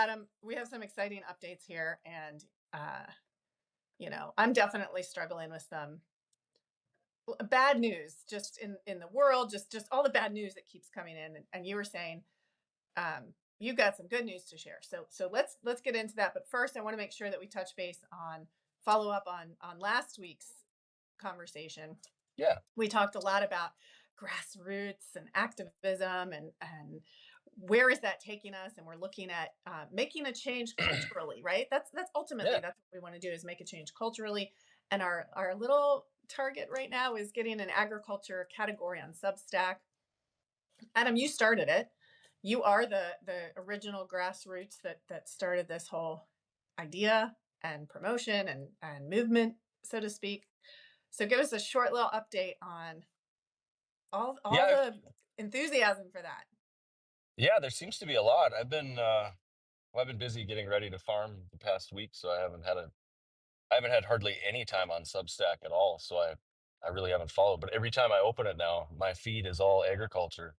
Adam, we have some exciting updates here, and I'm definitely struggling with some bad news just in the world, just all the bad news that keeps coming in. And you were saying you've got some good news to share. So let's get into that. But first, I want to make sure that we touch base on follow up on last week's conversation. Yeah. We talked a lot about grassroots and activism and where is that taking us, and we're looking at making a change culturally, right? That's ultimately Yeah. that's what we want to do, is make a change culturally. And our little target right now is getting an agriculture category on Substack. Adam, you started it. You are the original grassroots that started this whole idea and promotion and movement, so to speak. So give us a short little update on all Yeah. the enthusiasm for that. Yeah. There seems to be a lot. I've been busy getting ready to farm the past week, so I haven't had hardly any time on Substack at all. So I really haven't followed. But every time I open it now, my feed is all agriculture,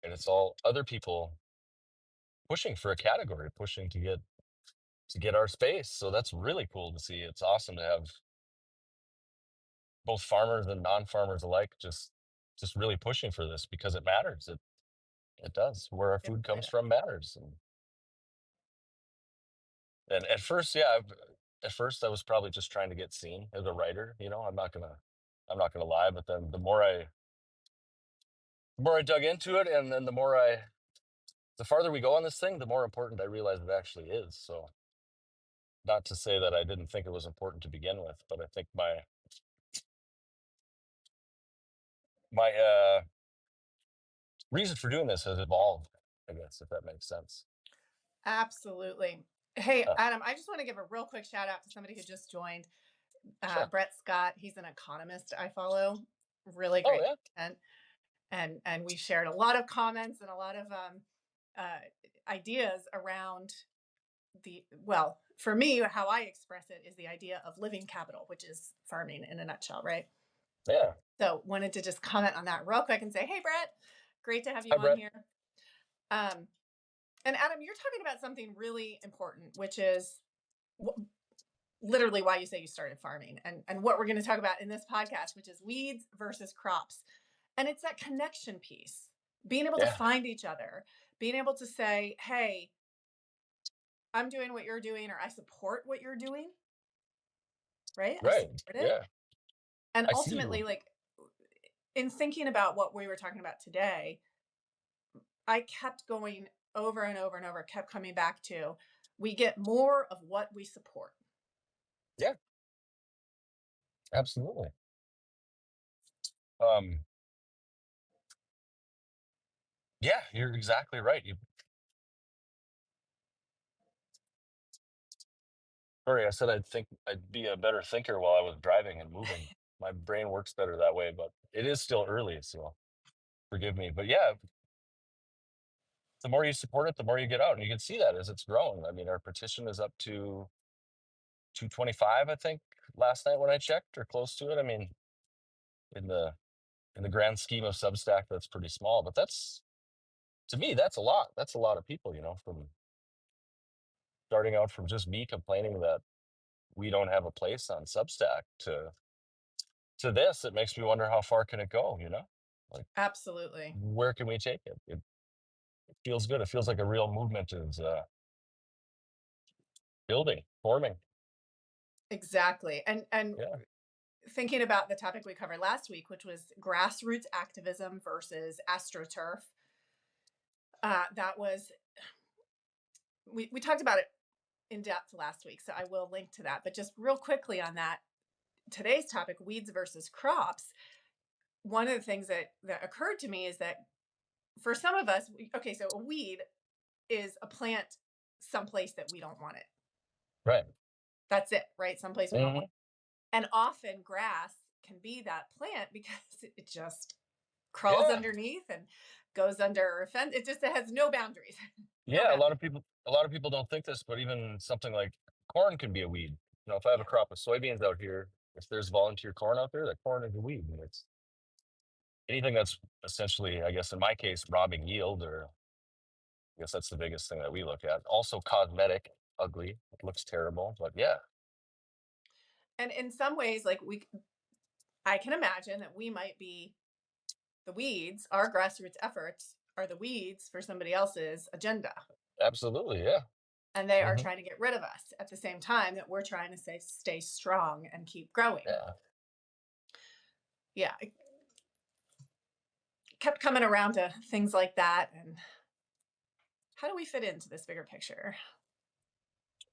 and it's all other people pushing for a category, pushing to get our space. So that's really cool to see. It's awesome to have both farmers and non-farmers alike just really pushing for this because it matters. It does. Where our It food really comes does. from matters. And at first, yeah, at first I was probably just trying to get seen as a writer. I'm not gonna lie. But then the more I dug into it, and then the farther we go on this thing, the more important I realize it actually is. So, not to say that I didn't think it was important to begin with, but I think my reason for doing this has evolved. I guess if that makes sense. Absolutely. Hey, Uh, Adam, I just want to give a real quick shout out to somebody who just joined, sure. Brett Scott. He's an economist I follow. Really Oh great yeah. content. And we shared a lot of comments and a lot of uh, ideas around for me, how I express it is the idea of living capital, which is farming in a nutshell, right? Yeah. So wanted to just comment on that real quick and say, hey, Brett, great to have you Hi, on Brett. here. Um, and Adam, you're talking about something really important, which is literally why you say you started farming, and what we're going to talk about in this podcast, which is weeds versus crops. And it's that connection piece, being able to Yeah. find each other, being able to say, hey, I'm doing what you're doing, or I support what you're doing, right? I Right. support it. Yeah. And I see ultimately, you. like, in thinking about what we were talking about today, I kept going over and over and over, kept coming back to, we get more of what we support. Yeah. Absolutely. Um. Yeah. You're exactly right. Sorry, I said I'd be a better thinker while I was driving and moving. My brain works better that way, but it is still early, so forgive me. But yeah, the more you support it, the more you get out, and you can see that as it's growing. I mean, our petition is up to 225, I think, last night when I checked, or close to it. I mean, in the in the grand scheme of Substack, that's pretty small, but that's to me, that's a lot. That's a lot of people, from starting out from just me complaining that we don't have a place on Substack to this. It makes me wonder how far can it go, Like, Absolutely. where can we take it? It feels good. It feels like a real movement is building, forming. Exactly. And Yeah, thinking about the topic we covered last week, which was grassroots activism versus astroturf, that was we talked about it in depth last week, so I will link to that. But just real quickly on that, today's topic, weeds versus crops. One of the things that occurred to me is that for some of us, okay, so a weed is a plant someplace that we don't want it. right. That's it, right? Someplace we don't want. Hmm. And often grass can be that plant because it just crawls Yeah, underneath and goes under a fence. It has no boundaries, no yeah. boundaries. A lot of people don't think this, but even something like corn can be a weed. If I have a Yeah, crop of soybeans out here, if there's volunteer corn out there, that corn is a weed. And it's anything that's essentially, I guess, in my case, robbing yield or guess that's the biggest thing that we look at. Also cosmetic, ugly. It looks terrible, but yeah, And in some ways, like I can imagine that we might be the weeds, our grassroots efforts are the weeds for somebody else's agenda. absolutely. Yeah. And they are Hmm. trying to get rid of us at the same time that we're trying to stay strong and keep growing. Yeah. Yeah, I kept coming around to things like that. And how do we fit into this bigger picture?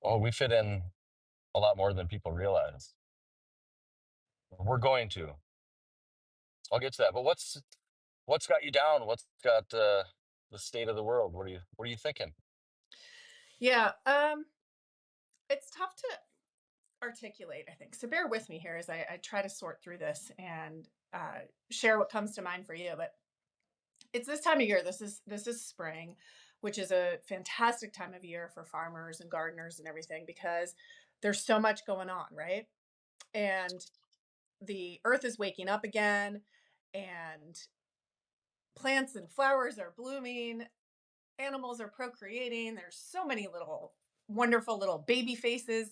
Well, we fit in a lot more than people realize. We're going to. I'll get to that. But what's got you down? What's got the state of the world? What are you thinking? Yeah, it's tough to articulate, I think. So bear with me here as I try to sort through this and share what comes to mind for you. But it's this time of year. This is spring, which is a fantastic time of year for farmers and gardeners and everything because there's so much going on, right? And the earth is waking up again, and plants and flowers are blooming, animals are procreating. There's so many little wonderful little baby faces,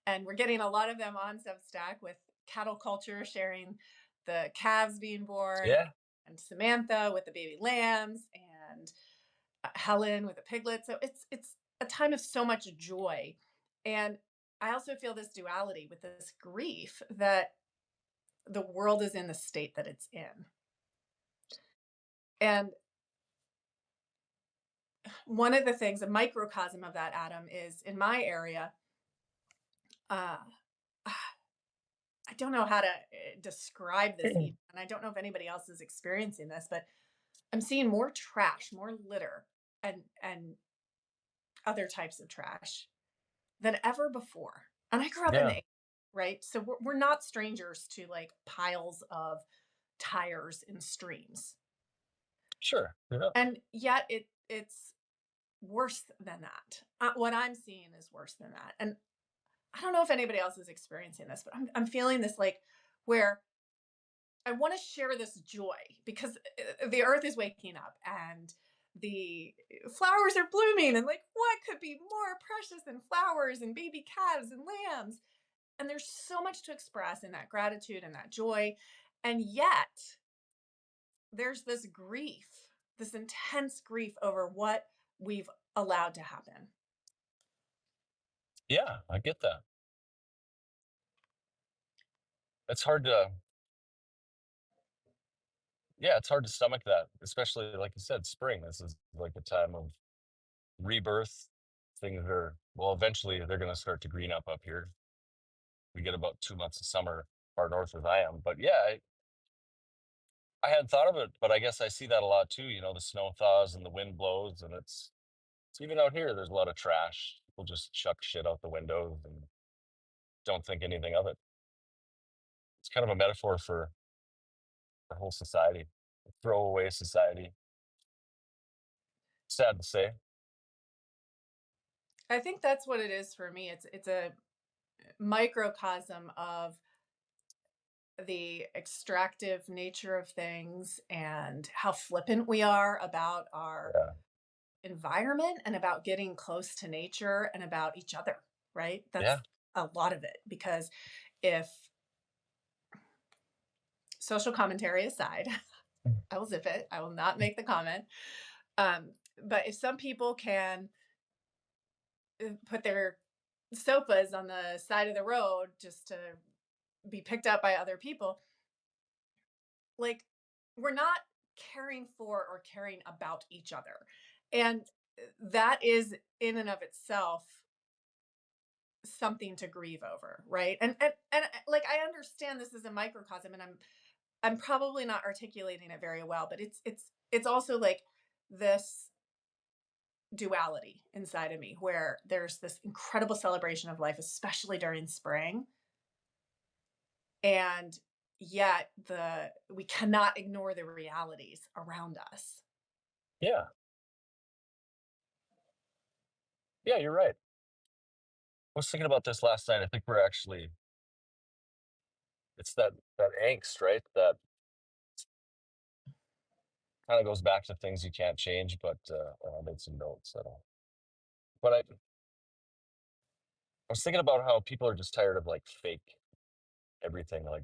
and we're getting a lot of them on Substack with cattle culture sharing the calves being born, Yeah. and Samantha with the baby lambs, and Helen with the piglet. So it's a time of so much joy. And I also feel this duality with this grief that the world is in the state that it's in. And one of the things, a microcosm of that, Adam, is in my area. Uh, I don't know how to describe this even, and I don't know if anybody else is experiencing this, but I'm seeing more trash, more litter, and other types of trash than ever before. And I grew up in Yeah. the 80s, right? So we're not strangers to like piles of tires in streams. Sure. Yeah. And yet it's worse than that. What I'm seeing is worse than that. And I don't know if anybody else is experiencing this, but I'm feeling this like where I want to share this joy because the earth is waking up and the flowers are blooming, and like what could be more precious than flowers and baby calves and lambs? And there's so much to express in that gratitude and that joy. And yet there's this grief, this intense grief over what we've allowed to happen. Yeah. I get that. It's hard to. Yeah, it's hard to stomach that, especially like you said, spring. This is like a time of rebirth. Things are well. Eventually, they're going to start to green up here. We get about 2 months of summer far north as I am. But yeah, I hadn't thought of it, but I guess I see that a lot too. The snow thaws and the wind blows, and it's even out here. There's a lot of trash. People just chuck shit out the windows and don't think anything of it. It's kind of a metaphor for the whole society, throwaway society. Sad to say. I think that's what it is for me. It's a microcosm of the extractive nature of things and how flippant we are about our Yeah, environment and about getting close to nature and about each other, right? That's yeah, a lot of it because if social commentary aside, I will zip it. I will not make the comment. Um, but if some people can put their sofas on the side of the road just to be picked up by other people, like we're not caring for or caring about each other. And that is in and of itself something to grieve over, right? And like I understand this is a microcosm, and I'm probably not articulating it very well, but it's also like this duality inside of me where there's this incredible celebration of life, especially during spring, and yet the we cannot ignore the realities around us. yeah, yeah. You're right. I was thinking about this last night. I think we're actually it's that angst, right? That kind of goes back to things you can't change, but I made some notes. But I was thinking about how people are just tired of like fake everything, like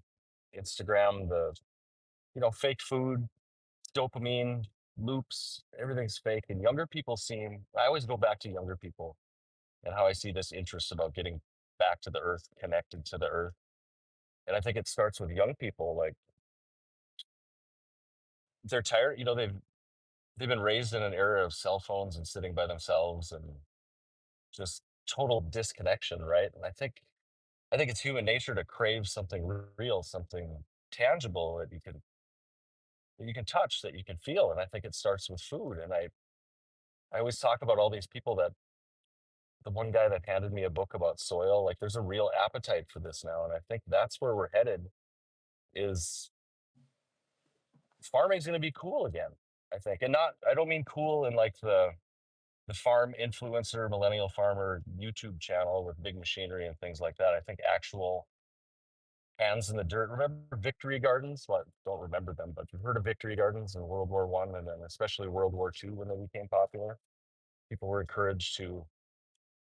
Instagram, fake food, dopamine loops, everything's fake. And younger people I always go back to younger people and how I see this interest about getting back to the earth, connected to the earth. And I think it starts with young people. Like they're tired, they've been raised in an era of cell phones and sitting by themselves and just total disconnection, right? And I think it's human nature to crave something real, something tangible that you can touch, that you can feel. And I think it starts with food. And I always talk about all these people that the one guy that handed me a book about soil, like there's a real appetite for this now. And I think that's where we're headed is farming's going to be cool again, I think. And not, I don't mean cool in like the farm influencer, millennial farmer YouTube channel with big machinery and things like that. I think actual hands in the dirt. Remember Victory Gardens? Well, I don't remember them, but you've heard of Victory Gardens in World War One and then especially World War II when they became popular. People were encouraged to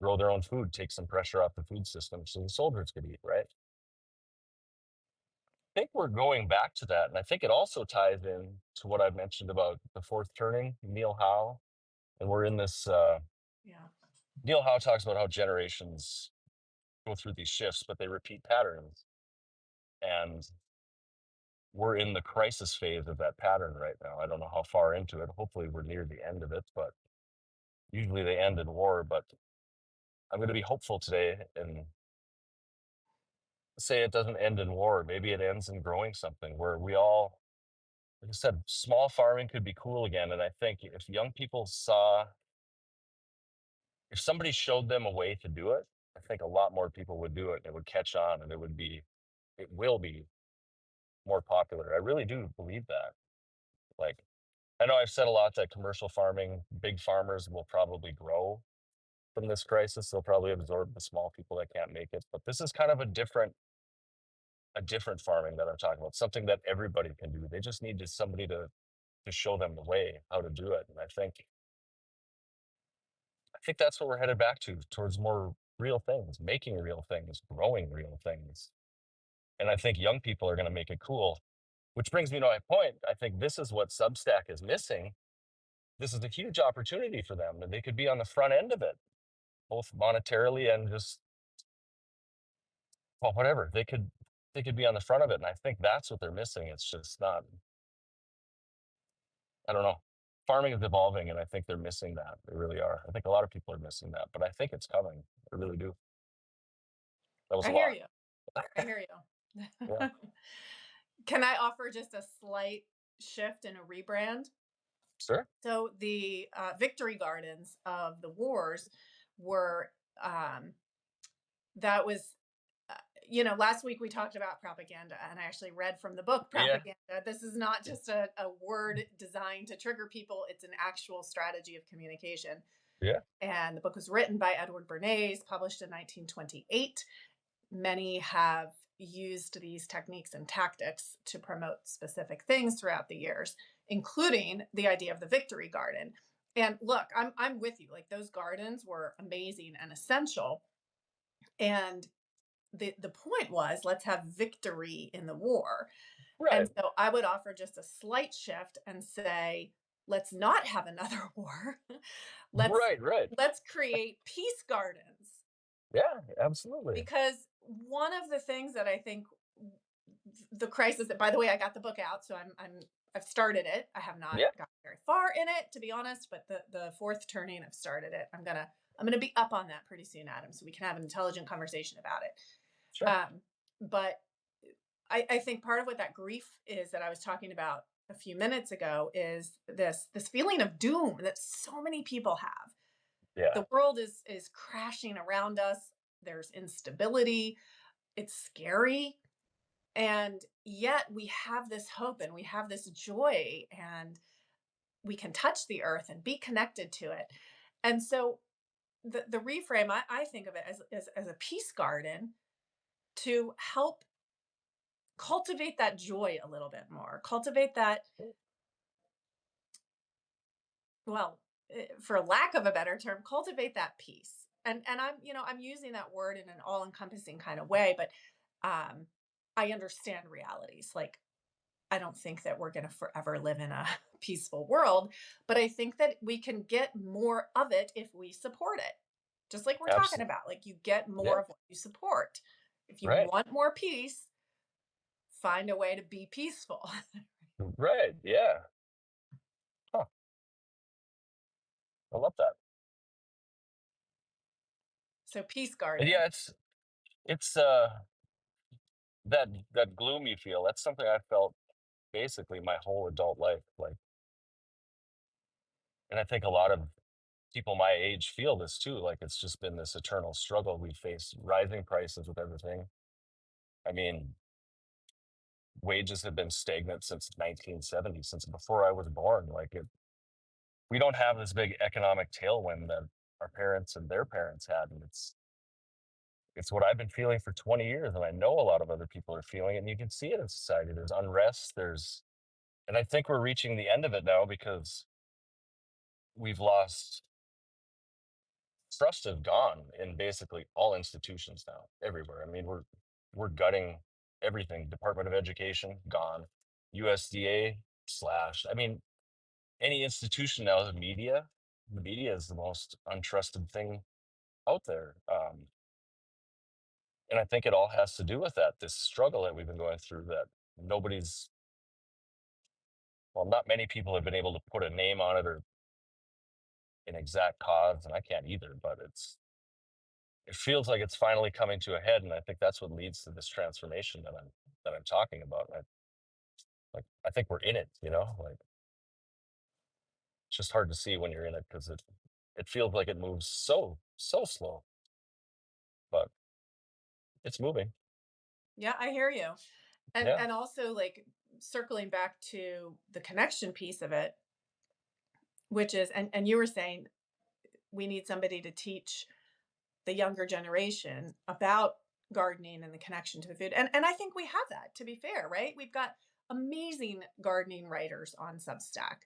grow their own food, take some pressure off the food system so the soldiers could eat, right? I think we're going back to that. And I think it also ties in to what I've mentioned about the fourth turning, Neil Howe. And we're in this, Yeah. Neil Howe talks about how generations go through these shifts, but they repeat patterns. And we're in the crisis phase of that pattern right now. I don't know how far into it. Hopefully, we're near the end of it, but usually they end in war. But I'm going to be hopeful today and say it doesn't end in war. Maybe it ends in growing something where we all, like I said, small farming could be cool again. And I think if young people if somebody showed them a way to do it, I think a lot more people would do it. It would catch on and it will be more popular. I really do believe that. Like, I know I've said a lot that commercial farming, big farmers will probably grow from this crisis. They'll probably absorb the small people that can't make it. But this is kind of a different farming that I'm talking about, something that everybody can do. They just need somebody to show them the way how to do it. And I think that's what we're headed back to, towards more real things, making real things, growing real things. And I think young people are going to make it cool. Which brings me to my point. I think this is what Substack is missing. This is a huge opportunity for them, and they could be on the front end of it, both monetarily and just, well, whatever. They could be on the front of it, and I think that's what they're missing. It's just not. I don't know. Farming is evolving, and I think they're missing that. They really are. I think a lot of people are missing that, but I think it's coming. I really do. That was a I hear lot. you. I hear you. Yeah. Can I offer just a slight shift and a rebrand? Sure. So the victory gardens of the wars were um, that was uh, last week we talked about propaganda, and I actually read from the book Yeah. Propaganda. This is not just a word designed to trigger people, it's an actual strategy of communication. Yeah. And the book was written by Edward Bernays, published in 1928. Many have used these techniques and tactics to promote specific things throughout the years, including the idea of the victory garden. And look, I'm with you. Like those gardens were amazing and essential. And the point was, let's have victory in the war. And Right. so I would offer just a slight shift and say, let's not have another war. let's Right. Right. let's create peace gardens, Yeah. Absolutely. because one of the things that I think the crisis that, by the way, I got the book out, so I've started it. I have not Yeah. gotten very far in it, to be honest, but the fourth turning, I've started it. I'm gonna be up on that pretty soon, Adam, so we can have an intelligent conversation about it. Sure. But I think part of what that grief is that I was talking about a few minutes ago is this feeling of doom that so many people have. Yeah. The world is crashing around us. There's instability. It's scary. And yet we have this hope and we have this joy, and we can touch the earth and be connected to it. And so the reframe, I think of it as a peace garden to help cultivate that joy a little bit more, cultivate well, for lack of a better term, cultivate that peace. And I'm, I'm using that word in an all-encompassing kind of way, but um I understand realities. Like, I don't think that we're going to forever live in a peaceful world, but I think that we can get more of it if we support it. Just like we're talking Absolutely. about, like, you get more Yeah. of what you support. If you Right. want more peace, find a way to be peaceful. Right. Yeah. Huh. I love that. So peace And garden. yeah, it's that gloom you feel. That's something I felt basically my whole adult life. Like, and I think a lot of people my age feel this too. Like it's just been this eternal struggle. We face rising prices with everything. I mean, wages have been stagnant since 1970, since before I was born. We don't have this big economic tailwind that our parents and their parents had, and it's what I've been feeling for 20 years, and I know a lot of other people are feeling it, and you can see it in society. There's unrest. And I think we're reaching the end of it now because we've lost trust have gone in basically all institutions now, everywhere. I mean, we're gutting everything. Department of Education gone, USDA slashed. I mean, any institution now, the media is the most untrusted thing out there. And I think it all has to do with that, this struggle that we've been going through that nobody's, well, not many people have been able to put a name on it or an exact cause, and I can't either, but it feels like it's finally coming to a head, and I think that's what leads to this transformation that I'm talking about. I think we're in it, like it's just hard to see when you're in it because it feels like it moves so slow, but it's moving. Yeah, I hear you. And Yeah, and also, like, circling back to the connection piece of it, which is, and you were saying we need somebody to teach the younger generation about gardening and the connection to the food. And I think we have that, to be fair, right? We've got amazing gardening writers on Substack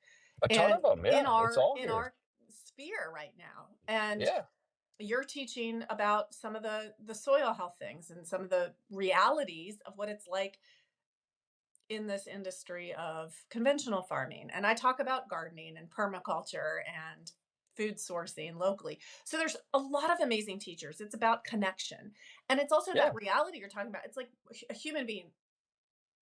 a ton of and them. in Yeah, it's all our here. sphere right now. And Yeah, you're teaching about some of the soil health things and some of the realities of what it's like in this industry of conventional farming. And I talk about gardening and permaculture and food sourcing locally. So there's a lot of amazing teachers. It's about connection. And it's also that yeah, reality you're talking about. It's like a human being,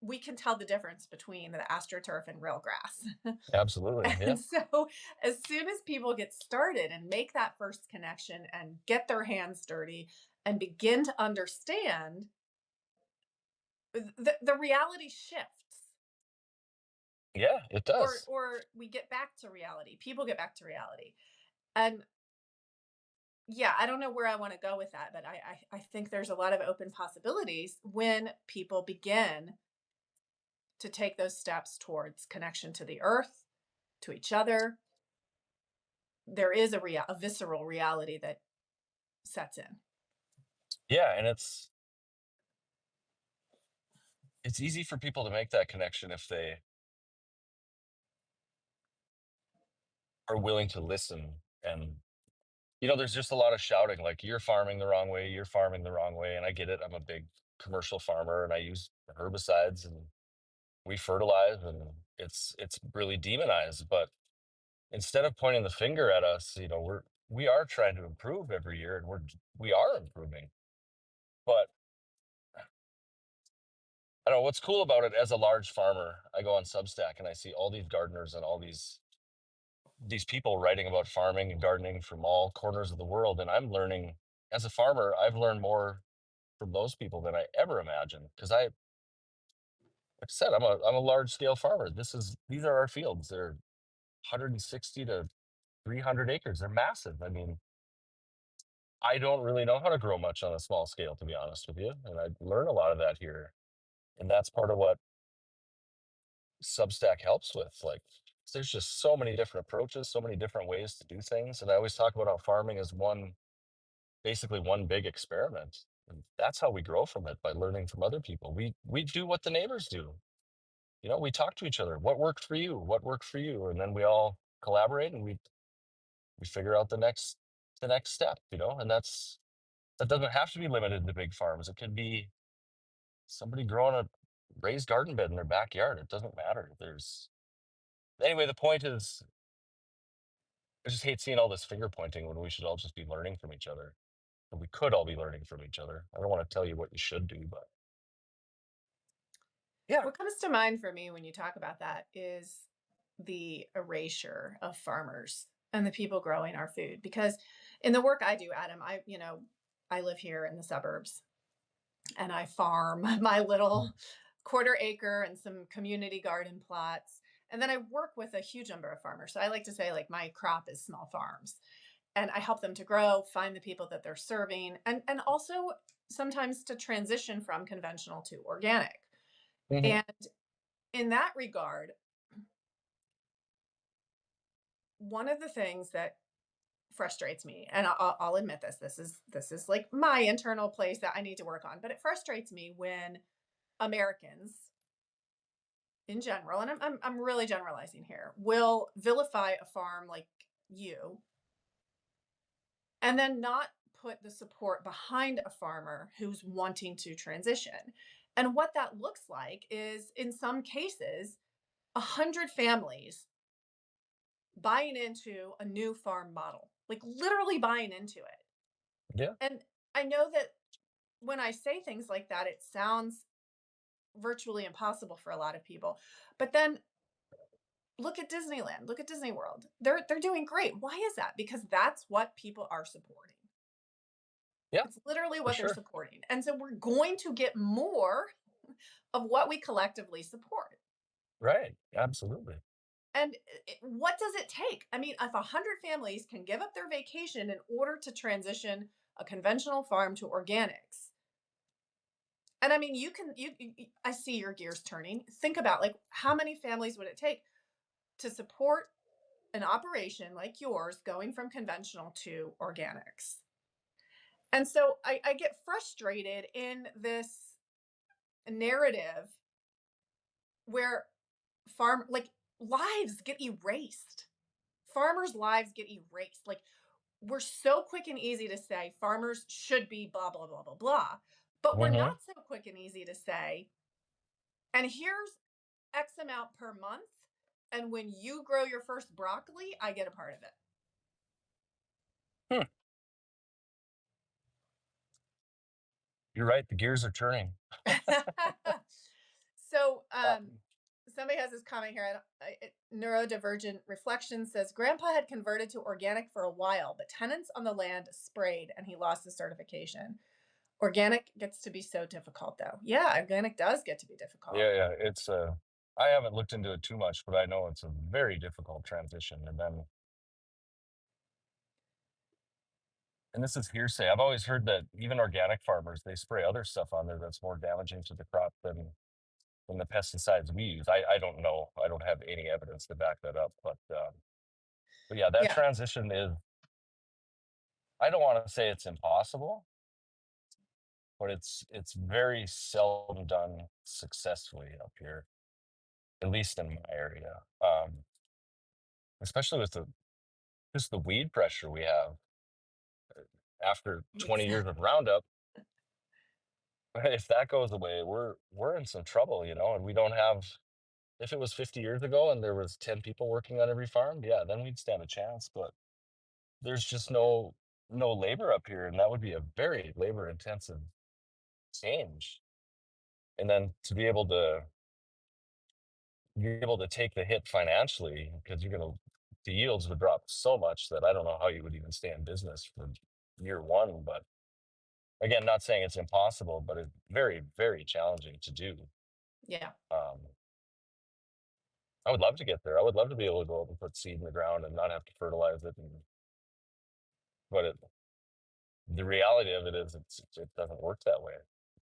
we can tell the difference between the astroturf and real grass. absolutely. Yeah, And so as soon as people get started and make that first connection and get their hands dirty and begin to understand, the reality shifts. yeah, it does. Or we get back to reality. People get back to reality. And yeah, I don't know where I want to go with that, but I think there's a lot of open possibilities when people begin to take those steps towards connection to the earth, to each other. There is a visceral reality that sets in. Yeah, and it's easy for people to make that connection if they are willing to listen. And there's just a lot of shouting, like you're farming the wrong way, you're farming the wrong way, and I get it. I'm a big commercial farmer, and I use herbicides, and we fertilize, and it's really demonized. But instead of pointing the finger at us, we are trying to improve every year, and we are improving. But I don't know what's cool about it. As a large farmer, I go on Substack and I see all these gardeners and all these people writing about farming and gardening from all corners of the world, and I'm learning. As a farmer, I've learned more from those people than I ever imagined, because like I said, I'm a large scale farmer. These are our fields. They're 160 to 300 acres. They're massive. I mean, I don't really know how to grow much on a small scale, to be honest with you, and I learn a lot of that here. And that's part of what Substack helps with. Like, there's just so many different approaches, so many different ways to do things. And I always talk about how farming is basically one big experiment. And that's how we grow from it, by learning from other people. We do what the neighbors do. We talk to each other. What worked for you? What worked for you? And then we all collaborate and we we figure out the next step, and that doesn't have to be limited to big farms. It could be somebody growing a raised garden bed in their backyard. It doesn't matter. There's Anyway, the point is, I just hate seeing all this finger pointing when we should all just be learning from each other. And we could all be learning from each other. I don't want to tell you what you should do, but yeah. What comes to mind for me when you talk about that is the erasure of farmers and the people growing our food. Because in the work I do, Adam, I live here in the suburbs and I farm my little quarter acre and some community garden plots. And then I work with a huge number of farmers. So I like to say, like, my crop is small farms. And I help them to grow, find the people that they're serving, and also sometimes to transition from conventional to organic. Hmm. And in that regard, one of the things that frustrates me, and I'll admit this, this is like my internal place that I need to work on, but it frustrates me when Americans in general, and I'm really generalizing here, will vilify a farm like you and then not put the support behind a farmer who's wanting to transition. And what that looks like is, in some cases, 100 families buying into a new farm model, like literally buying into it. Yeah. And I know that when I say things like that, it sounds virtually impossible for a lot of people. But then look at Disneyland, look at Disney World. They're doing great. Why is that? Because that's what people are supporting. Yeah, It's literally for what they're sure. supporting. And so we're going to get more of what we collectively support. Right. Absolutely. And what does it take? I mean, if 100 families can give up their vacation in order to transition a conventional farm to organics, and I mean, I see your gears turning. Think about, like, how many families would it take to support an operation like yours going from conventional to organics? And so I get frustrated in this narrative where like, lives get erased. Farmers' lives get erased. Like, we're so quick and easy to say farmers should be blah blah blah blah blah, but we're Hmm. not so quick and easy to say, and here's X amount per month, and when you grow your first broccoli, I get a part of Hmm. You're right. The gears are turning. it. So, Uh, somebody has this comment here. Neurodivergent Reflection says Grandpa had converted to organic for a while, but tenants on the land sprayed and he lost his certification. Organic gets to be so difficult, though. Yeah, organic does get to be difficult. yeah, yeah. I haven't looked into it too much, but I know it's a very difficult transition. And this is hearsay. I've always heard that even organic farmers, they spray other stuff on there that's more damaging to the crop than the pesticides we use. I don't know. I don't have any evidence to back that up, but yeah, that Yeah, transition is. I don't want to say it's impossible, but it's very seldom done successfully up here, at least in my area. Especially with just the weed pressure we have after 20 years of Roundup. If that goes away, we're in some trouble, and we don't have. If it was 50 years ago and there was 10 people working on every farm, yeah, then we'd stand a chance. But there's just no labor up here, and that would be a very labor intensive change. And then to be able to take the hit financially, because the yields would drop so much that I don't know how you would even stay in business for year one. But again, not saying it's impossible, but it's very, very challenging to do. yeah. Um, I would love to get there. I would love to be able to go out and put seed in the ground and not have to fertilize it. But the reality of it is, it doesn't work that way.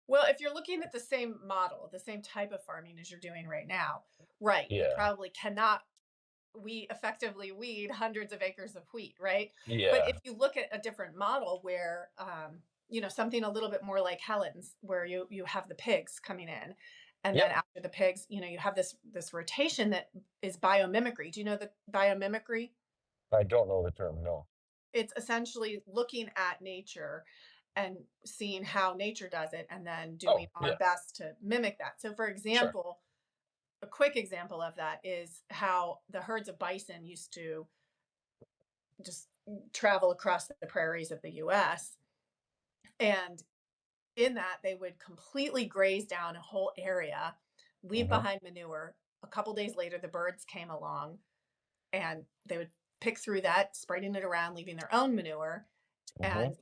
Well, if you're looking at the same model, the same type of farming as you're doing right now, right, you Yeah. probably cannot we effectively weed hundreds of acres of wheat, right? But Yeah. if you look at a different model where, something a little bit more like Helen's, where you have the pigs coming in, and then Yep. after the pigs, you have this rotation that is biomimicry. Do you know the biomimicry? I don't know the term, no. It's essentially looking at nature and seeing how nature does it and then doing Oh, our yeah, best to mimic that. So, for sure. example, a quick example of that is how the herds of bison used to just travel across the prairies of the US. And in that, they would completely graze down a whole area, leave Mhm, behind manure. A couple days later, the birds came along and they would pick through that, spreading it around, leaving their own manure. mhm. And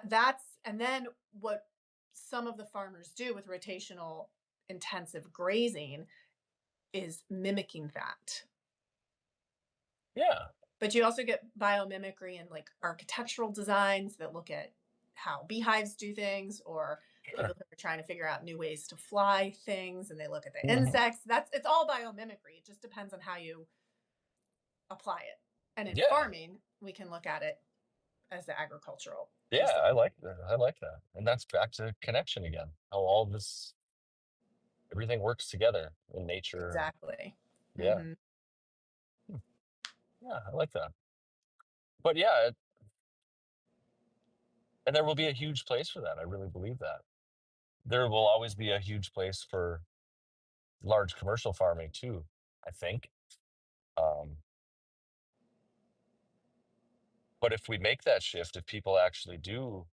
that's and then what some of the farmers do with rotational intensive grazing is mimicking that. Yeah, But you also get biomimicry in like architectural designs that look at how beehives do things, or people sure. who are trying to figure out new ways to fly things and they look at the Mhm. insects. That's It's all biomimicry. It just depends on how you apply it. And in Yeah, farming, we can look at it as the agricultural piece yeah, of I it. like that, I like that, and that's back to connection again, how all this everything works together in nature and Exactly. yeah. Hmm. Hmm, yeah, I like that. But yeah, and there will be a huge place for that, I really believe that. There will always be a huge place for large commercial farming too, I think, um, but if we make that shift, if people actually do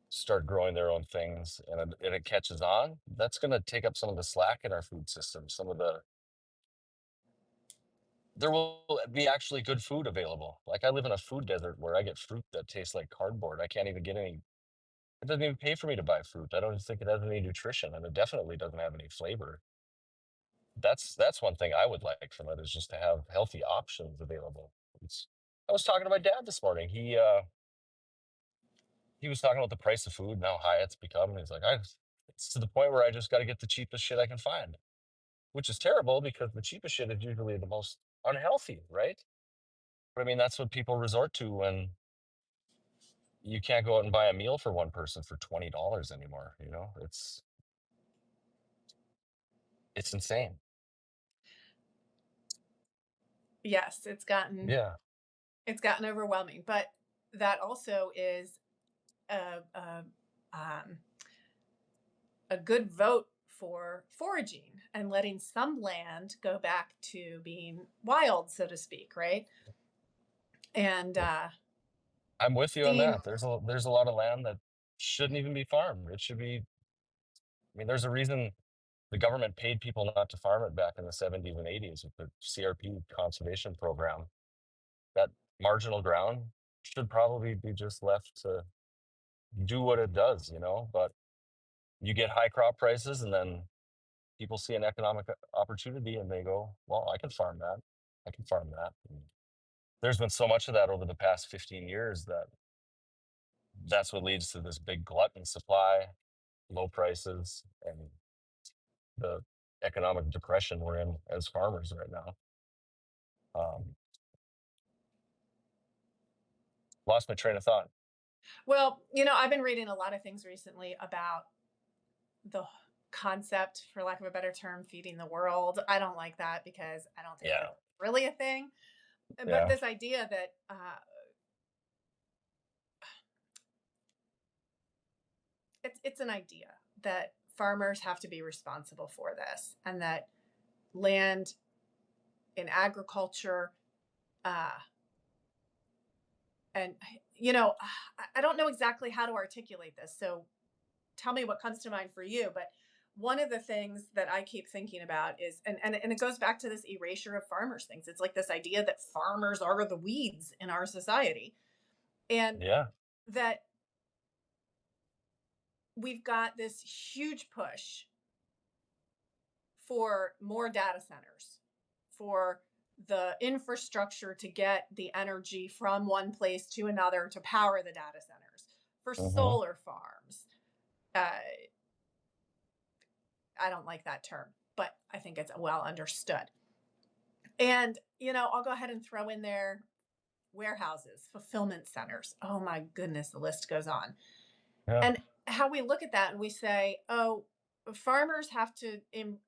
start growing their own things and it catches on, that's gonna take up some of the slack in our food system, some of the there will be actually good food available. Like, I live in a food desert where I get fruit that tastes like cardboard. I can't even get any it doesn't even pay for me to buy fruit. I don't even think it has any nutrition, and it definitely doesn't have any flavor. That's one thing I would like from it is just to have healthy options available. It's I was talking to my dad this morning. He was talking about the price of food and how high it's become, and he's like, it's to the point where I just gotta get the cheapest shit I can find, which is terrible because the cheapest shit is usually the most unhealthy, right? But I mean, that's what people resort to when you can't go out and buy a meal for one person for $20 anymore, you know? It's insane. Yes, Yeah. it's gotten overwhelming, but that also is a um, a good vote for foraging and letting some land go back to being wild, so to speak, right? And I'm with you on seeing, that. There's a lot of land that shouldn't even be farmed. It should be I mean, there's a reason the government paid people not to farm it back in the 70s and 80s with the CRP conservation program. That marginal ground should probably be just left to do what it does, you know? But you get high crop prices and then people see an economic opportunity and they go, "Well, I can farm that. I can farm that." And there's been so much of that over the past 15 years that that's what leads to this big glut in supply, low prices, and the economic depression we're in as farmers right now. Um, lost my train of thought. well, I've been reading a lot of things recently about the concept, for lack of a better term, feeding the world. I don't like that because I don't think Yeah, that's really a thing. But yeah, this idea that it's an idea that farmers have to be responsible for this, and that land in agriculture, uh, and I don't know exactly how to articulate this. So tell me what comes to mind for you. But one of the things that I keep thinking about is, and it goes back to this erasure of farmers things. It's like this idea that farmers are the weeds in our society, and yeah. that we've got this huge push for more data centers, for the infrastructure to get the energy from one place to another to power the data centers, for Hmm. solar farms. Uh, I don't like that term, but I think it's well understood. And, I'll go ahead and throw in there warehouses, fulfillment centers. Oh my goodness, the list goes on. Yeah. And how we look at that and we say, oh, farmers have to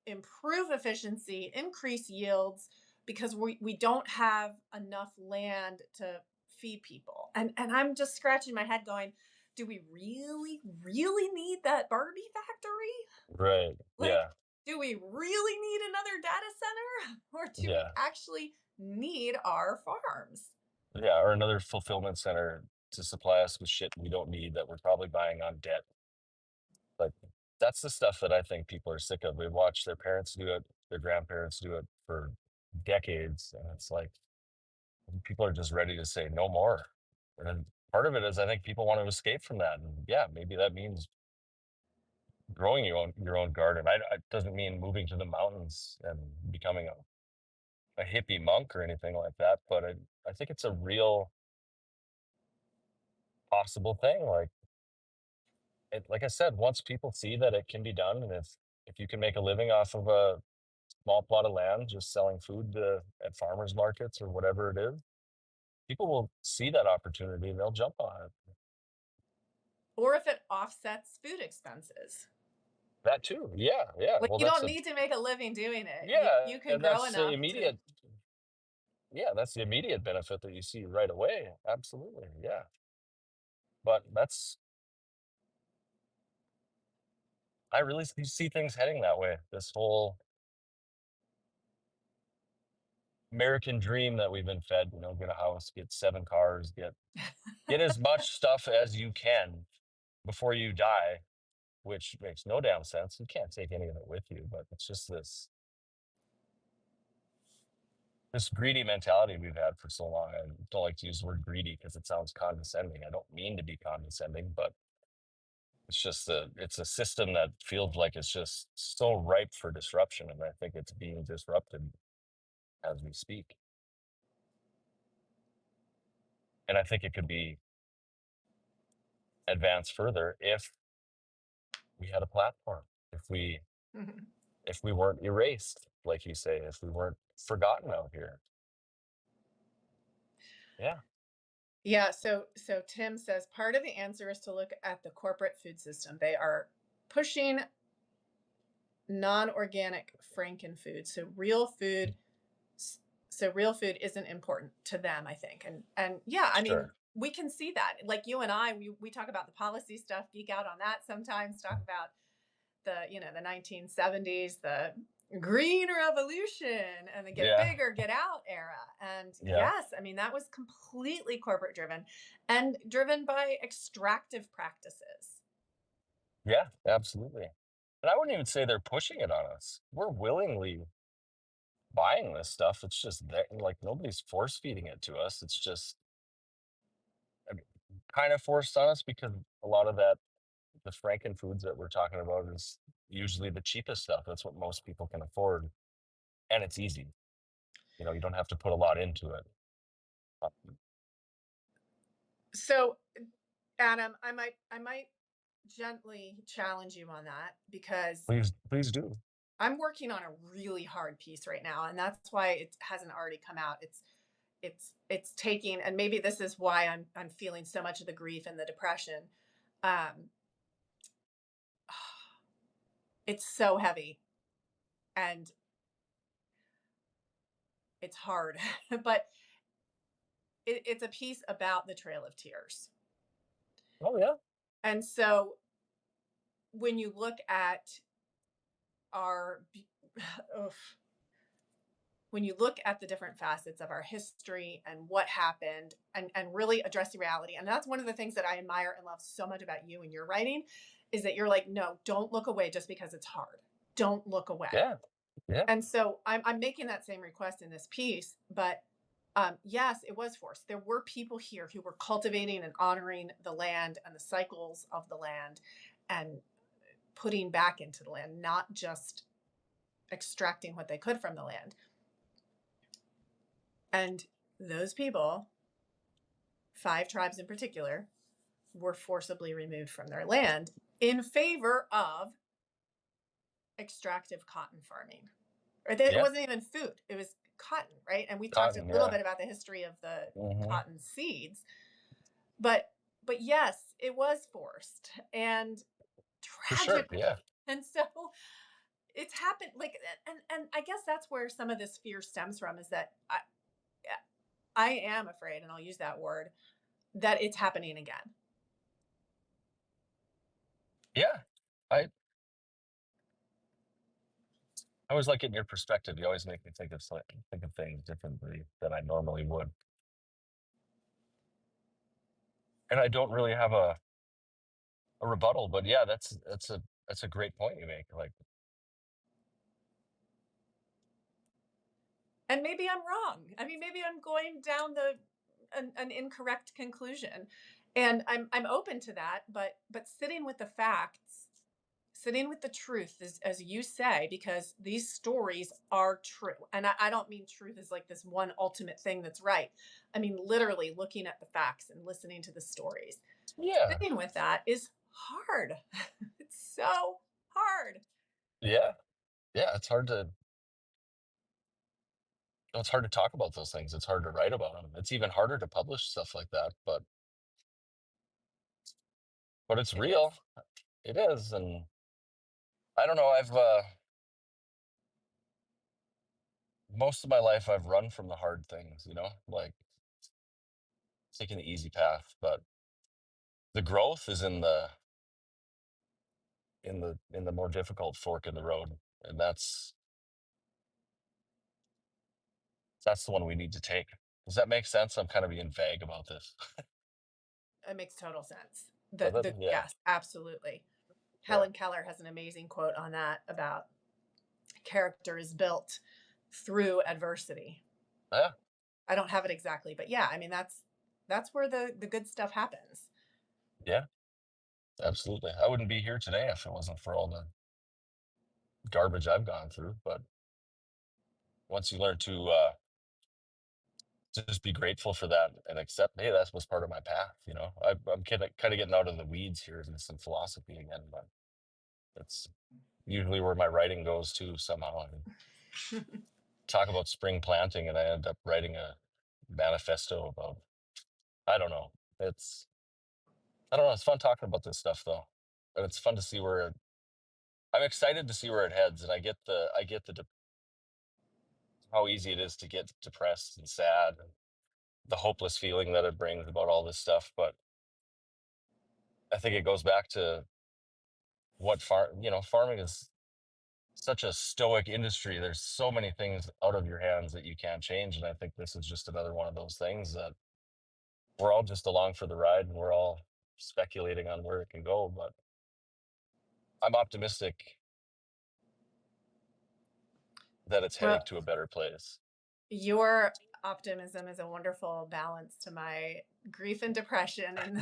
improve efficiency, increase yields, because we don't have enough land to feed people. And I'm just scratching my head going, do we really, really need that Barbie factory? Right. Like, Yeah. do we really need another data center? Or do we Yeah. actually need our farms? Yeah. Or another fulfillment center to supply us with shit we don't need that we're probably buying on debt. Like that's the stuff that I think people are sick of. They watch their parents do it, their grandparents do it for decades, and it's like people are just ready to say no more. And part of it is I think people want to escape from that. And yeah, maybe that means growing your own garden. It doesn't mean moving to the mountains and becoming a hippie monk or anything like that. But I think it's a real possible thing. Like I said, once people see that it can be done, and if you can make a living off of a small plot of land just selling food at farmers markets or whatever it is, people will see that opportunity and they'll jump on it. Or if it offsets food expenses. That too. Yeah, yeah. Like Well, you don't need to make a living doing it. yeah, You can and grow that's the enough to. immediate yeah, that's the immediate benefit that you see right away. Absolutely. Yeah. But I really see things heading that way. This whole American dream that we've been fed, get a house, get 7 cars, get as much stuff as you can before you die, which makes no damn sense. You can't take any of it with you, but it's just this greedy mentality we've had for so long. I don't like to use the word greedy because it sounds condescending. I don't mean to be condescending, but it's a system that feels like it's just so ripe for disruption, and I think it's being disrupted as we speak. And I think it could be advanced further if we had a platform, if we Mhm. if we weren't erased, like you say, if we weren't forgotten out here. Yeah. Yeah, so Tim says part of the answer is to look at the corporate food system. They are pushing non-organic frankenfood. So real food isn't important to them, I think. And yeah, I mean, Sure. we can see that. Like you and I, we talk about the policy stuff, geek out on that sometimes, talk about the 1970s, the green revolution and the get Yeah. bigger, get out era. And Yeah. yes, I mean, that was completely corporate driven and driven by extractive practices. Yeah, absolutely. And I wouldn't even say they're pushing it on us. We're willingly buying this stuff. It's just that like nobody's force feeding it to us. It's just I mean, kind of forced on us because a lot of the Franken foods that we're talking about is usually the cheapest stuff. That's what most people can afford. And it's easy. You don't have to put a lot into it. Uh, So, Adam, I might gently challenge you on that because please do. I'm working on a really hard piece right now, and that's why it hasn't already come out. It's taking, and maybe this is why I'm feeling so much of the grief and the depression. Um, it's so heavy and it's hard, but it's a piece about the Trail of Tears. Oh yeah. And so when you look at our, oof, when you look at the different facets of our history and what happened and really address the reality, and that's one of the things that I admire and love so much about you and your writing, is that you're like, no, don't look away just because it's hard. Don't look away. Yeah. Yeah. And so I'm making that same request in this piece, but yes, it was forced. There were people here who were cultivating and honoring the land and the cycles of the land and putting back into the land, not just extracting what they could from the land. And those people, 5 tribes in particular, were forcibly removed from their land in favor of extractive cotton farming. It Yeah. wasn't even food, it was cotton, right? And we talked a Cotton. little Yeah. bit about the history of the Hmm. cotton seeds, but yes, it was forced and For sure. tragically. Yeah. And so it's happened like, and I guess that's where some of this fear stems from, is that I am afraid, and I'll use that word, that it's happening again. Yeah. I I always like getting your perspective. You always make me think of things differently than I normally would. And I don't really have a rebuttal, but yeah, that's a great point you make. Like, And maybe I'm wrong. I mean, maybe I'm going down an incorrect conclusion, and I'm open to that. But sitting with the facts, sitting with the truth, as you say, because these stories are true, and I don't mean truth as like this one ultimate thing that's right. I mean literally looking at the facts and listening to the stories. yeah, Sitting with that is hard. It's so hard. yeah, yeah. It's hard to talk about those things. It's hard to write about them. It's even harder to publish stuff like that. But it's It real. is. It is, and I don't know. I've most of my life I've run from the hard things. Like taking the easy path. But the growth is in the more difficult fork in the road, and that's the one we need to take. Does that make sense? I'm kind of being vague about this. It makes total sense. But The yeah, yes, absolutely. yeah, Helen Keller has an amazing quote on that, about character is built through adversity. yeah, I don't have it exactly, but yeah, I mean that's where the good stuff happens. yeah. Absolutely. I wouldn't be here today if it wasn't for all the garbage I've gone through. But once you learn to just be grateful for that and accept, hey, that was part of my path. I'm kind of getting out of the weeds here into some philosophy again, but that's usually where my writing goes to somehow. I talk about spring planting, and I end up writing a manifesto about, I don't know. It's, I don't know. It's fun talking about this stuff though. And it's fun to see I'm excited to see where it heads. And I get how easy it is to get depressed and sad, and the hopeless feeling that it brings about all this stuff. But I think it goes back to farming is such a stoic industry. There's so many things out of your hands that you can't change. And I think this is just another one of those things that we're all just along for the ride, and we're all speculating on where it can go. But I'm optimistic that it's heading Well, to a better place. your optimism is a wonderful balance to my grief and depression and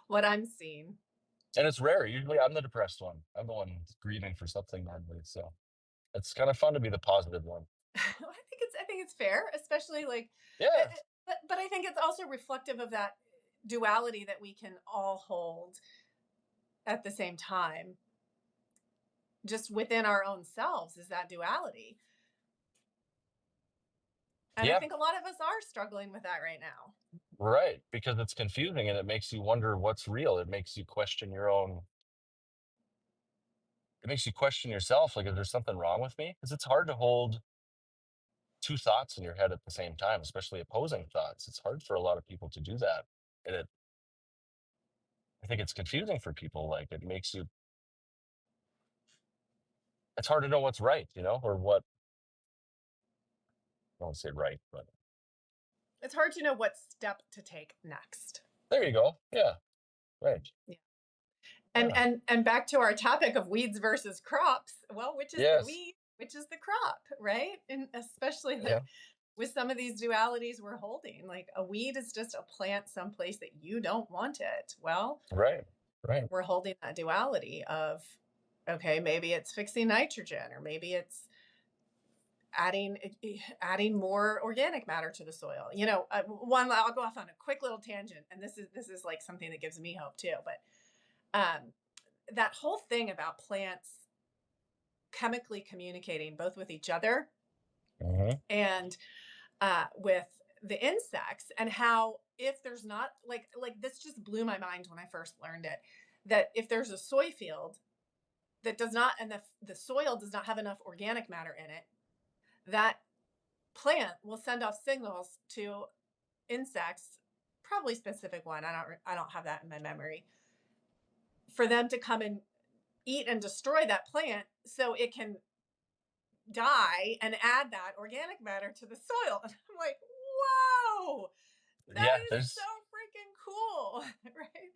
what I'm seeing. And it's rare. Usually I'm the depressed one. I'm the one grieving for something normally. So it's kind of fun to be the positive one. I think it's fair, especially like, Yeah. but I think it's also reflective of that duality that we can all hold at the same time, just within our own selves, is that duality. And I Yeah. think a lot of us are struggling with that right now. Right. Because it's confusing and it makes you wonder what's real. It makes you question yourself. Like, is there something wrong with me? Because it's hard to hold two thoughts in your head at the same time, especially opposing thoughts. It's hard for a lot of people to do that. And I think it's confusing for people. Like, it's hard to know what's right, or what, I won't say right, but It's hard to know what step to take next. there you go. Yeah. Right. Yeah. And Yeah. and back to our topic of weeds versus crops. Well, which is the Yes. weed, which is the crop, right? And especially Yeah. with some of these dualities we're holding, like a weed is just a plant someplace that you don't want it. Well, Right. Right. we're holding that duality of, okay, maybe it's fixing nitrogen, or maybe it's adding more organic matter to the soil. One, I'll go off on a quick little tangent, and this is like something that gives me hope too. But that whole thing about plants chemically communicating both with each other Hmm. and with the insects, and how, if there's not, like this just blew my mind when I first learned it, that if there's a soy field that does not, and the soil does not have enough organic matter in it, that plant will send off signals to insects, probably specific one. I don't have that in my memory, for them to come and eat and destroy that plant so it can die and add that organic matter to the soil. And I'm like, whoa, that Yeah, is so freaking cool, right?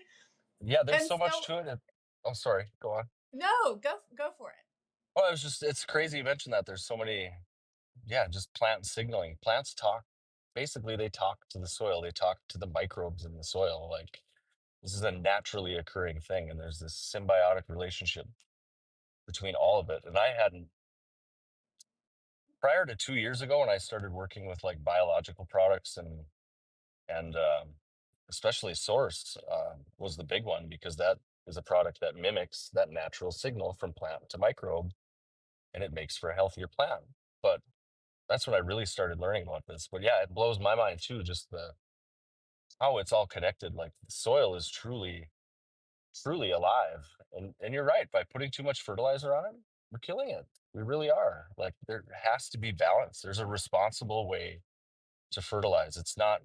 there's And so much so, to it. Oh, sorry. Go on. no, go for it. Well, it's crazy you mentioned that. There's so many, yeah, just plant signaling. Plants talk, basically, they talk to the soil, they talk to the microbes in the soil. Like, this is a naturally occurring thing, and there's this symbiotic relationship between all of it. And I hadn't, prior to 2 years ago, when I started working with like biological products and especially Source was the big one because that is a product that mimics that natural signal from plant to microbe, and it makes for a healthier plant. But that's when I really started learning about this. But yeah, it blows my mind too, just the how it's all connected. Like the soil is truly alive. And you're right, by putting too much fertilizer on it, we're killing it. We really are. Like there has to be balance. There's a responsible way to fertilize. It's not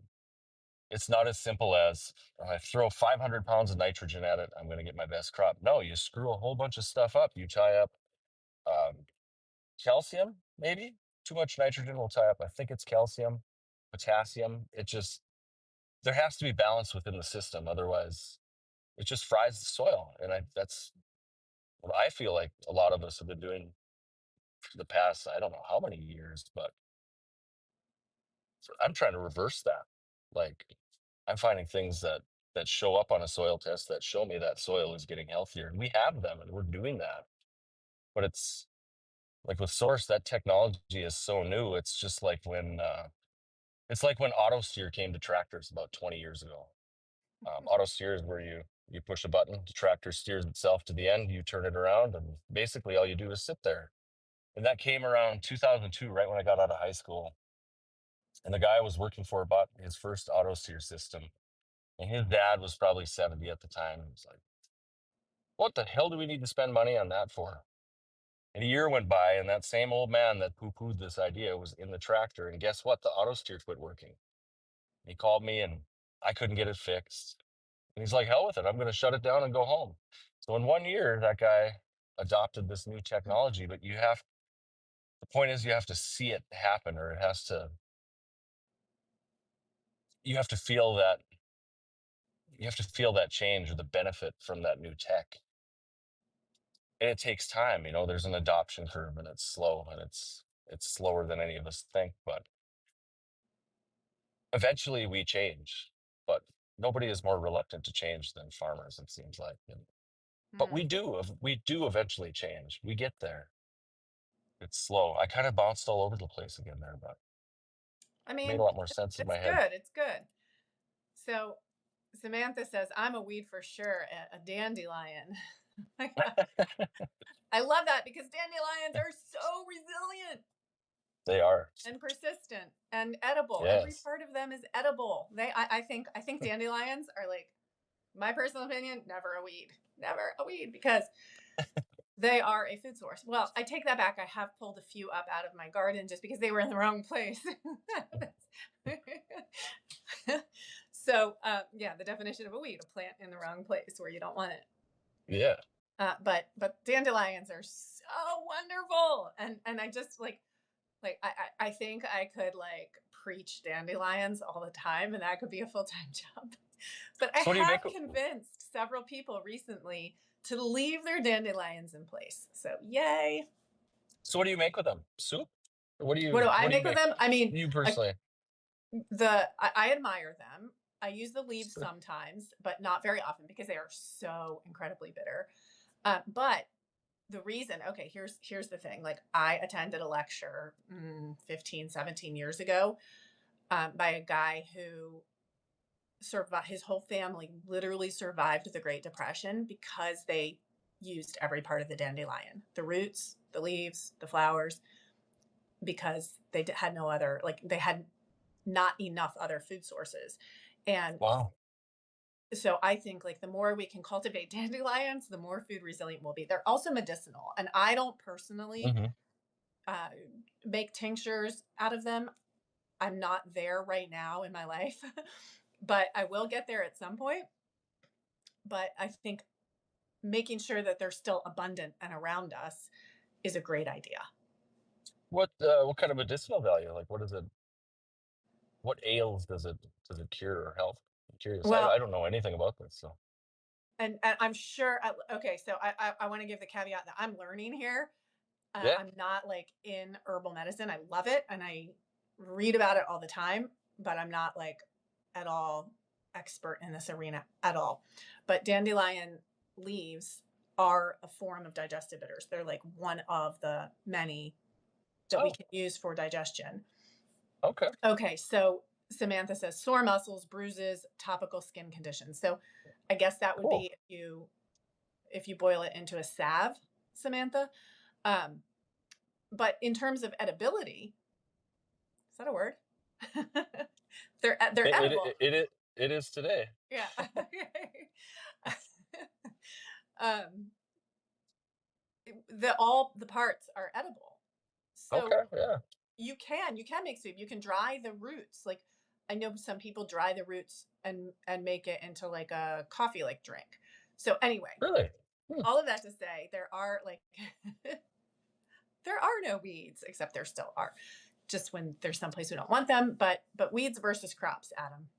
as simple as I throw 500 pounds of nitrogen at it, I'm going to get my best crop. No, you screw a whole bunch of stuff up. You tie up um, calcium, maybe too much nitrogen will tie up. I think it's calcium, potassium. It just, there has to be balance within the system. Otherwise, it just fries the soil. And that's what I feel like a lot of us have been doing for the past, I don't know how many years, but I'm trying to reverse that. Like I'm finding things that show up on a soil test that show me that soil is getting healthier. And we have them and we're doing that. But it's like with Source, that technology is so new. It's like when auto steer came to tractors about 20 years ago. Auto steer is where you push a button, the tractor steers itself to the end, you turn it around, and basically all you do is sit there. And that came around 2002, right when I got out of high school. And the guy I was working for bought his first auto steer system. And his dad was probably 70 at the time. He was like, what the hell do we need to spend money on that for? And a year went by, and that same old man that poo pooed this idea was in the tractor. And guess what? The auto steer quit working. He called me, and I couldn't get it fixed. And he's like, hell with it. I'm going to shut it down and go home. So in 1 year, that guy adopted this new technology. But the point is, you have to see it happen, or you have to feel that, you have to feel that change or the benefit from that new tech. And it takes time. There's an adoption curve, and it's slow, and it's slower than any of us think, but eventually we change. But nobody is more reluctant to change than farmers, it seems like. But Hmm. we do eventually change. We get there. It's slow. I kind of bounced all over the place again there, but I made a mean, lot more sense in it's my head. good. It's good. So Samantha says, I'm a weed for sure, a dandelion. I love that because dandelions are so resilient They are. and persistent and edible. Every Yes. part of them is edible. I think dandelions are, like, my personal opinion, never a weed. Never a weed because they are a food source. Well, I take that back. I have pulled a few up out of my garden just because they were in the wrong place. So, yeah, the definition of a weed, a plant in the wrong place where you don't want it. Yeah. But dandelions are so wonderful, and I just I think I could like preach dandelions all the time, and that could be a full time job. But I So what do you have make? convinced several people recently to leave their dandelions in place. So yay! So what do you make with them? Soup? What do What do you I what do you make with make? them? I mean, You I, personally? I admire them. I use the leaves Sure. sometimes, but not very often because they are so incredibly bitter. But the reason, okay, here's the thing. Like, I attended a lecture 15, 17 years ago, by a guy who survived. His whole family literally survived the Great Depression because they used every part of the dandelion, the roots, the leaves, the flowers, because they had no other, like, they had not enough other food sources. And Wow. So I think like the more we can cultivate dandelions, the more food resilient we'll be. They're also medicinal, and I don't personally Hmm. uh, make tinctures out of them. I'm not there right now in my life, but I will get there at some point. But I think making sure that they're still abundant and around us is a great idea. What kind of medicinal value? Like, what is it? What ails does it cure or help? I'm curious. I Well, don't know anything about this, so and I'm sure. Okay, so I want to give the caveat that I'm learning here. yeah. I'm not like in herbal medicine. I love it and I read about it all the time, but I'm not like at all expert in this arena at all. But dandelion leaves are a form of digestive bitters. They're like one of the many that we Oh, can use for digestion. okay. Okay, so Samantha says sore muscles, bruises, topical skin conditions. So I guess that would Cool. be if you boil it into a salve, Samantha. Um, but in terms of edibility, is that a word? They're edible. It is today. Yeah. um, the all the parts are edible. So Okay, yeah. you can make soup. You can dry the roots. Like I know some people dry the roots and make it into like a coffee like drink. So anyway, Really? Hmm. all of that to say there are like there are no weeds, except there still are. Just when there's someplace we don't want them, but weeds versus crops, Adam.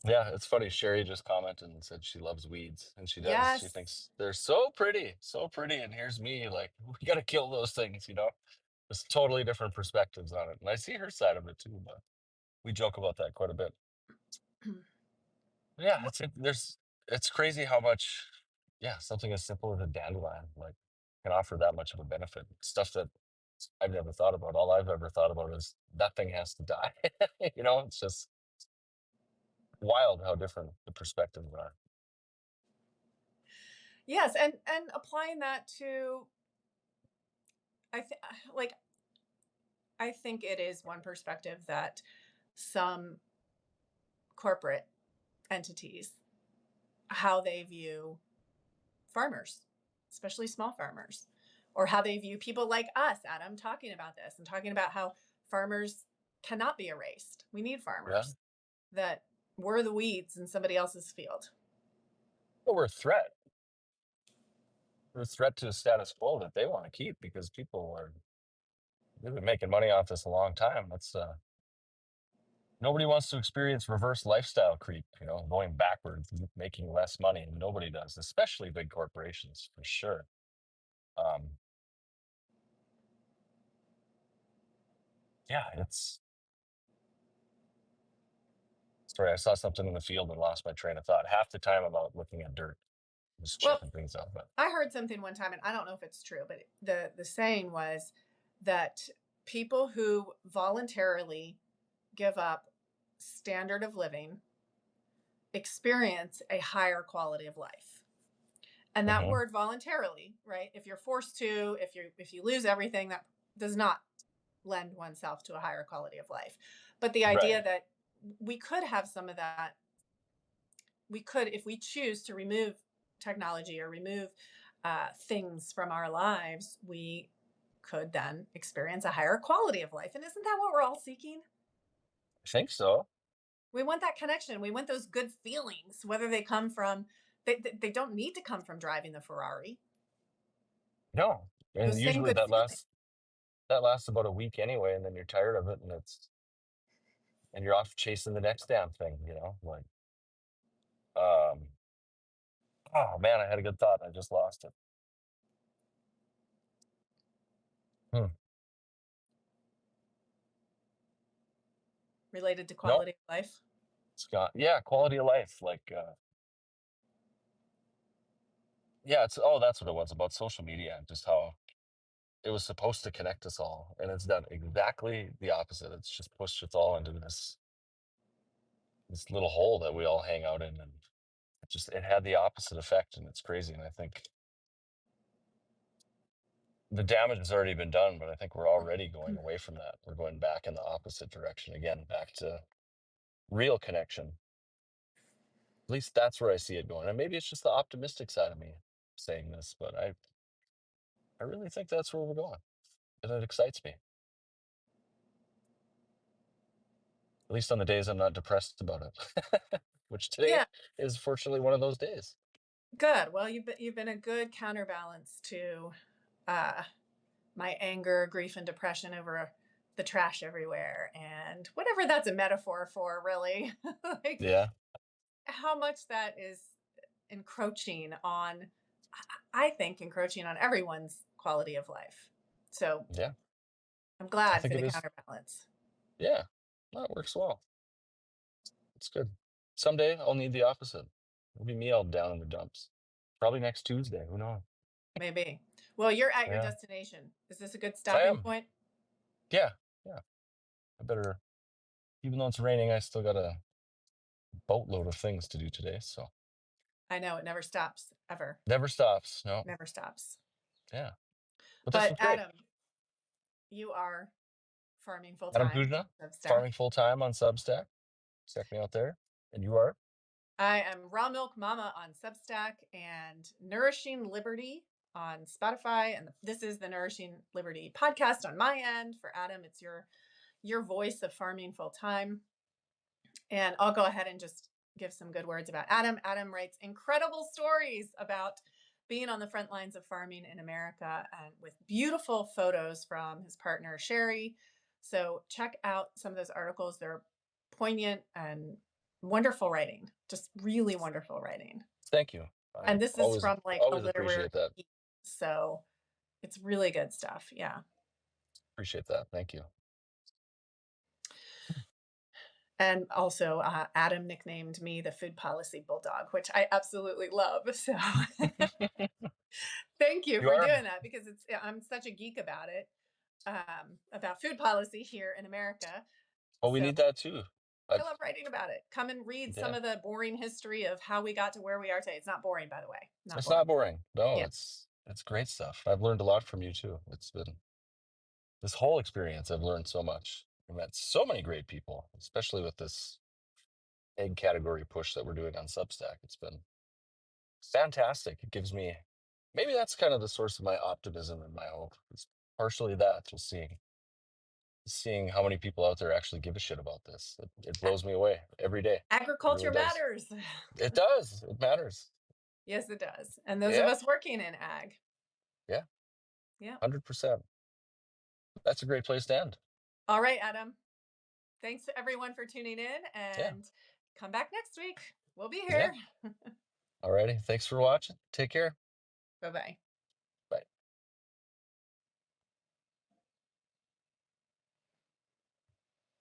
Yeah, it's funny. Sherry just commented and said she loves weeds, and she does. She Yes. thinks they're so pretty, so pretty. And here's me, like, we gotta kill those things, you know? There's totally different perspectives on it. And I see her side of it too, but we joke about that quite a bit. Yeah, it's crazy how much, yeah, something as simple as a dandelion, like, can offer that much of a benefit. Stuff that I've never thought about. All I've ever thought about is that thing has to die. You know, it's just wild how different the perspectives are. Yes, and applying that to I think like I think it is one perspective that some corporate entities how they view farmers, especially small farmers, or how they view people like us, Adam, talking about this and talking about how farmers cannot be erased. We need Yeah. farmers that we're the weeds in somebody else's field. But we're a threat. We're a threat to the status quo that they want to keep because they've been making money off this a long time. Nobody wants to experience reverse lifestyle creep, you know, going backwards, making less money. Nobody does, especially big corporations for sure. Um, yeah, it's sorry, I saw something in the field and lost my train of thought. Half the time I'm out looking at dirt, just Well, checking things out. But I heard something one time, and I don't know if it's true, but the saying was that people who voluntarily give up standard of living experience a higher quality of life. And that mhm. word voluntarily, right? If you're forced to, if you lose everything, that does not lend oneself to a higher quality of life. But the idea Right. that we could have some of that, we could, if we choose to remove technology or remove things from our lives, we could then experience a higher quality of life. And isn't that what we're all seeking? I think so. We want that connection. We want those good feelings, whether they come from, they don't need to come from driving the Ferrari. No. And Those same usually good feelings. that lasts about a week anyway, and then you're tired of it and you're off chasing the next damn thing, you know? Like, um, oh man, I had a good thought. I just lost it. Hmm. Related to No, quality of life. it's gone. Yeah, quality of life. Like, yeah, that's what it was about social media and just how it was supposed to connect us all, and it's done exactly the opposite. It's just pushed us all into this little hole that we all hang out in, and it had the opposite effect, and it's crazy. And I think the damage has already been done, but I think we're already going away from that. We're going back in the opposite direction again, back to real connection. At least that's where I see it going. And maybe it's just the optimistic side of me saying this, but I really think that's where we're going. And it excites me. At least on the days I'm not depressed about it. Which today Yeah, is fortunately one of those days. good. Well, you've been a good counterbalance to uh, my anger, grief, and depression over the trash everywhere and whatever that's a metaphor for, really. Like Yeah. how much that is encroaching on, I think, encroaching on everyone's quality of life. So Yeah. I'm I glad think for it the is. counterbalance. Yeah. That works well. It's good. Someday I'll need the opposite. It'll be me all down in the dumps. Probably next Tuesday. Who knows? Maybe. Well, you're at your Yeah. destination. Is this a good I stopping am. point? Yeah. Yeah. I better, even though it's raining, I still got a boatload of things to do today. So I know it never stops, ever. never stops. No. Never stops. Yeah. But this But was great. Adam, you are farming full Adam time Kuzna, on Substack. farming full time on Substack. Check me out there. And you are? I am Raw Milk Mama on Substack and Nourishing Liberty on Spotify. And this is the Nourishing Liberty podcast on my end. For Adam, it's your voice of farming full time. And I'll go ahead and just give some good words about Adam. Adam writes incredible stories about being on the front lines of farming in America and with beautiful photos from his partner, Sherry. So check out some of those articles. They're poignant and wonderful writing, just really wonderful writing. Thank you. I And this is always from like a always literary, appreciate that. so it's really good stuff. Yeah. Appreciate that. Thank you. And also, Adam nicknamed me the food policy bulldog, which I absolutely love. So thank you You for are? doing that because I'm such a geek about it, about food policy here in America. Well, we So need that too. I I've love writing about it. Come and read some yeah. of the boring history of how we got to where we are today. It's not boring, by the way. Not It's boring. not boring. No, Yeah. it's great stuff. I've learned a lot from you too. It's been this whole experience. I've learned so much. I met so many great people, especially with this egg category push that we're doing on Substack. It's been fantastic. It gives me maybe that's kind of the source of my optimism and my hope. It's partially that, just seeing how many people out there actually give a shit about this. It blows me away every day. It Agriculture really does. matters. It does. It matters. Yes, it does. And those of Yeah. us working in ag. Yeah. Yeah. 100%. That's a great place to end. All right, Adam. Thanks to everyone for tuning in Yeah. and come back next week. We'll be Yeah. here. Alrighty. Thanks for watching. Take care. Bye bye.